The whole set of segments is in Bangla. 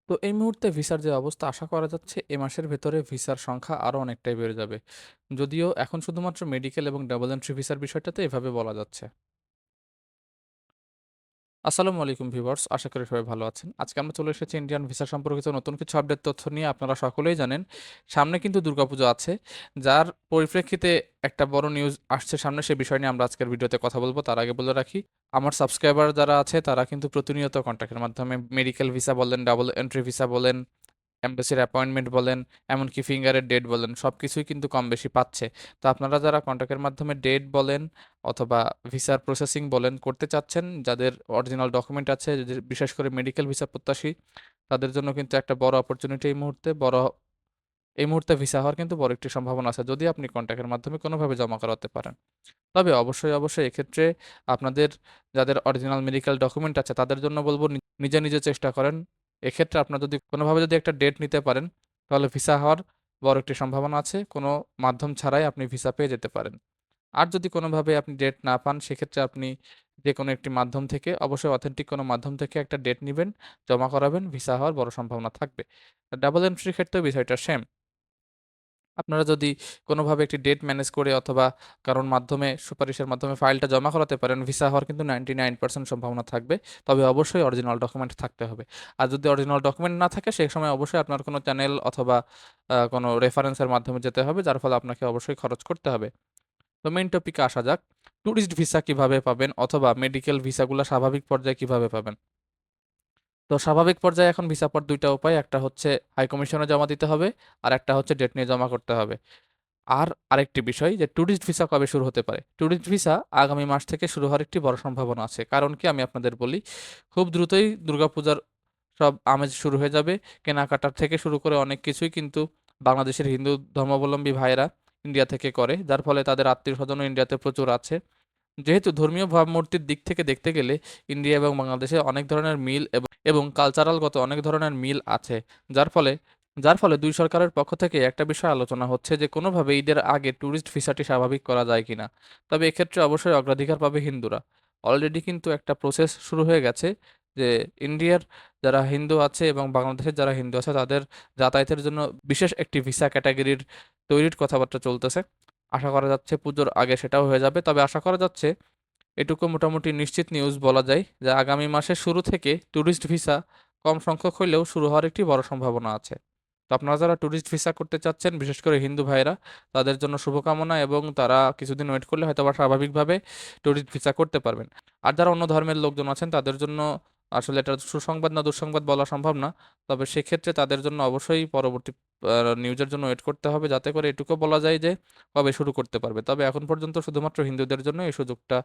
তো এই মুহূর্তে ভিসার যে অবস্থা আশা করা যাচ্ছে এ মাসের ভেতরে ভিসার সংখ্যা আরও অনেকটাই বেড়ে যাবে। যদিও এখন শুধুমাত্র মেডিকেল এবং ডাবল এন্ট্রি ভিসার বিষয়টাতে এভাবে বলা যাচ্ছে। আসসালামু আলাইকুম ভিউয়ার্স, আশা করি সবাই ভালো আছেন। আজকে আমরা চলে এসেছি ইন্ডিয়ান ভিসা সম্পর্কিত নতুন কিছু আপডেট তথ্য নিয়ে। আপনারা সকলেই জানেন সামনে কিন্তু দুর্গাপুজো আছে, যার পরিপ্রেক্ষিতে একটা বড় নিউজ আসছে সামনে। সে বিষয় নিয়ে আমরা আজকের ভিডিওতে কথা বলবো। তার আগে বলে রাখি, আমার সাবস্ক্রাইবার যারা আছে তারা কিন্তু প্রতিনিয়ত কন্ট্যাক্টের মাধ্যমে মেডিকেল ভিসা বলেন, ডাবল এন্ট্রি ভিসা বলেন, এমবাসির অ্যাপয়েন্টমেন্ট বলেন, এমনকি ফিঙ্গারের ডেট বলেন, সব কিছুই কিন্তু কম বেশি পাচ্ছে। তো আপনারা যারা কন্ট্যাক্টের মাধ্যমে ডেট বলেন অথবা ভিসার প্রসেসিং বলেন করতে চাচ্ছেন, যাদের অরিজিনাল ডকুমেন্ট আছে, বিশেষ করে মেডিকেল ভিসা প্রত্যাশী, তাদের জন্য কিন্তু একটা বড় অপরচুনিটি এই মুহূর্তে ভিসা হওয়ার কিন্তু বড় একটি সম্ভাবনা আছে যদি আপনি কন্ট্যাক্টের মাধ্যমে কোনোভাবে জমা করাতে পারেন। তবে অবশ্যই এক্ষেত্রে আপনাদের যাদের অরিজিনাল মেডিকেল ডকুমেন্ট আছে তাদের জন্য বলব নিজে নিজে চেষ্টা করেন। এক্ষেত্রে আপনার যদি কোনোভাবে যদি একটা ডেট নিতে পারেন তাহলে ভিসা হওয়ার বড় একটি সম্ভাবনা আছে। কোনো মাধ্যম ছাড়াই আপনি ভিসা পেয়ে যেতে পারেন। আর যদি কোনোভাবে আপনি ডেট না পান সেক্ষেত্রে আপনি যে কোনো একটি মাধ্যম থেকে, অবশ্যই অথেন্টিক কোনো মাধ্যম থেকে একটা ডেট নিবেন, জমা করাবেন, ভিসা হওয়ার বড় সম্ভাবনা থাকবে। ডাবল এন্ট্রির ক্ষেত্রেও বিষয়টা সেম। আপনারা যদি কোনোভাবে একটি ডেট ম্যানেজ করে অথবা কারোর মাধ্যমে সুপারিশের মাধ্যমে ফাইলটা জমা করাতে পারেন, ভিসা হওয়ার কিন্তু 99% সম্ভাবনা থাকবে। তবে অবশ্যই অরিজিনাল ডকুমেন্ট থাকতে হবে। আর যদি অরিজিনাল ডকুমেন্ট না থাকে সেই সময় অবশ্যই আপনার কোনো চ্যানেল অথবা কোনো রেফারেন্সের মাধ্যমে যেতে হবে, যার ফলে আপনাকে অবশ্যই খরচ করতে হবে। তো মেইন টপিকে আসা যাক। ট্যুরিস্ট ভিসা কিভাবে পাবেন অথবা মেডিকেল ভিসাগুলো স্বাভাবিক পর্যায়ে কিভাবে পাবেন? তো স্বাভাবিক পর্যায়ে এখন ভিসা পাওয়ার ২ টা উপায়। একটা হচ্ছে হাই কমিশনে জমা দিতে হবে, আর একটা হচ্ছে ডেট নিয়ে জমা করতে হবে। আর আরেকটি বিষয় যে ট্যুরিস্ট ভিসা কবে শুরু হতে পারে? ট্যুরিস্ট ভিসা আগামী মাস থেকে শুরু হওয়ার একটি বড় সম্ভাবনা আছে। কারণ কি আমি আপনাদের বলি, খুব দ্রুতই দুর্গাপূজার সব আমেজ শুরু হয়ে যাবে। কেনাকাটার থেকে শুরু করে অনেক কিছুই কিন্তু বাংলাদেশের হিন্দু ধর্মাবলম্বী ভাইয়েরা ইন্ডিয়া থেকে করে। যার ফলে তাদের আত্মীয়স্বজনও ইন্ডিয়াতে প্রচুর আছে। যেহেতু ধর্মীয় ভাবমূর্তির দিক থেকে দেখতে গেলে ইন্ডিয়া এবং বাংলাদেশে অনেক ধরনের মিল এবং কালচারালগত অনেক ধরনের মিল আছে। যার ফলে যার ফলে দুই সরকারের পক্ষ থেকে একটা বিষয় আলোচনা হচ্ছে যে কোনোভাবে ঈদের আগে ট্যুরিস্ট ভিসাটি স্বাভাবিক করা যায় কিনা। তবে এক্ষেত্রে অবশ্যই অগ্রাধিকার পাবে হিন্দুরা। অলরেডি কিন্তু একটা প্রসেস শুরু হয়ে গেছে যে ইন্ডিয়ার যারা হিন্দু আছে এবং বাংলাদেশের যারা হিন্দু আছে তাদের যাতায়াতের জন্য বিশেষ একটি ভিসা ক্যাটাগরির তৈরির কথাবার্তা চলতেছে। আশা করা যাচ্ছে পুজোর আগে সেটাও হয়ে যাবে। তবে আশা করা যাচ্ছে, এটুকু মোটামুটি নিশ্চিত নিউজ বলা যায় যে আগামী মাসের শুরু থেকে ট্যুরিস্ট ভিসা কম সংখ্যক হলেও শুরু হওয়ার একটি বড় সম্ভাবনা আছে। তো আপনারা যারা ট্যুরিস্ট ভিসা করতে চাচ্ছেন, বিশেষ করে হিন্দু ভাইয়েরা, তাদের জন্য শুভকামনা, এবং তারা কিছুদিন ওয়েট করলে হয়তো বা স্বাভাবিকভাবে ট্যুরিস্ট ভিসা করতে পারবেন। আর যারা অন্য ধর্মের লোকজন আছেন তাদের জন্য আসলে এটা সুসংবাদ না দুঃসংবাদ বলা সম্ভব না। তবে সেক্ষেত্রে তাদের জন্য অবশ্যই পরবর্তী নিউজের জন্য ওয়েট করতে হবে, যাতে করে এটুকু বলা যায় যে কবে শুরু করতে পারবে। তবে এখন পর্যন্ত শুধুমাত্র হিন্দুদের জন্য এই সুযোগটা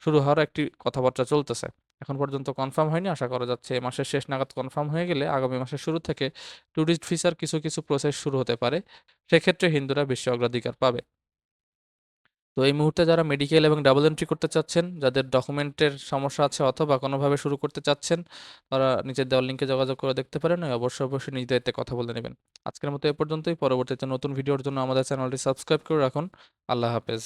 শুরু হওয়ার একটি কথাবার্তা চলতেছে। এখন পর্যন্ত কনফার্ম হয়নি, আশা করা যাচ্ছে এ মাসের শেষ নাগাদ কনফার্ম হয়ে গেলে আগামী মাসের শুরু থেকে ট্যুরিস্ট ভিসার কিছু কিছু প্রসেস শুরু হতে পারে। সেক্ষেত্রে হিন্দুরা বেশি অগ্রাধিকার পাবে। তো এই মুহূর্তে যারা মেডিকেল এবং ডাবল এন্ট্রি করতে চাচ্ছেন, যাদের ডকুমেন্টের সমস্যা আছে অথবা কোনোভাবে শুরু করতে চাচ্ছেন, তারা নিচের দেওয়ার লিঙ্কে যোগাযোগ করে দেখতে পারেন। অবশ্যই নিজ দায়িত্বে কথা বলে নেবেন। আজকের মতো এ পর্যন্তই। পরবর্তীতে নতুন ভিডিওর জন্য আমাদের চ্যানেলটি সাবস্ক্রাইব করে রাখুন। আল্লাহ হাফেজ।